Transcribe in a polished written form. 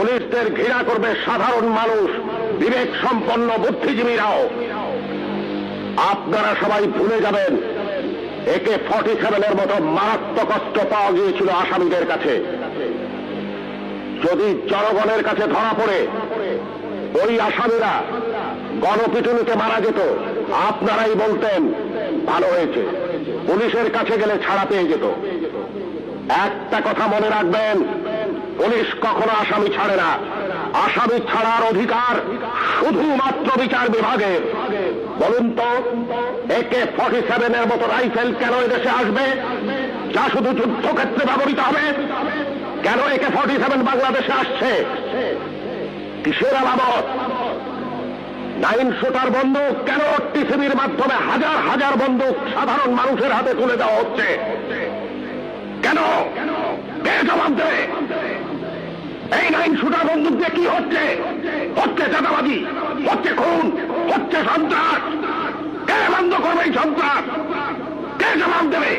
পুলিশদের ঘৃণা করবে সাধারণ মানুষ, বিবেক সম্পন্ন বুদ্ধিজীবীরাও। আপনারা সবাই ভুলে যাবেন AK-47 মতো মারাত্মক অস্ত্র পাওয়া গিয়েছিল আসামিদের কাছে। যদি জনগণের কাছে ধরা পড়ে ওই আসামিরা গণপিটুনিতে মারা যেত, আপনারাই বলতেন ভালো হয়েছে, পুলিশের কাছে গেলে ছাড়া পেয়ে যেত। একটা কথা মনে রাখবেন, পুলিশ কখনো আসামি ছাড়ে না। আসামি ছাড়ার অধিকার শুধুমাত্র বিচার বিভাগের। বলুন তো, AK-47 মতো রাইফেল কেন এদেশে আসবে, যা শুধু যুদ্ধক্ষেত্রে ব্যবহৃত হবে? কেন AK-47 বাংলাদেশে আসছে? কিসের আলামত? 9 শুটার বন্দুক কেন টিসিবির মাধ্যমে হাজার হাজার বন্দুক সাধারণ মানুষের হাতে তুলে দেওয়া হচ্ছে? কেন? কে জবাব দেবে? এই 9 শুটার বন্দুক দিয়ে কি হচ্ছে? হচ্ছে চাঁদাবাজি, হচ্ছে খুন, হচ্ছে সন্ত্রাস। কে বন্ধ করবে এই সন্ত্রাস? কে জবাব দেবে?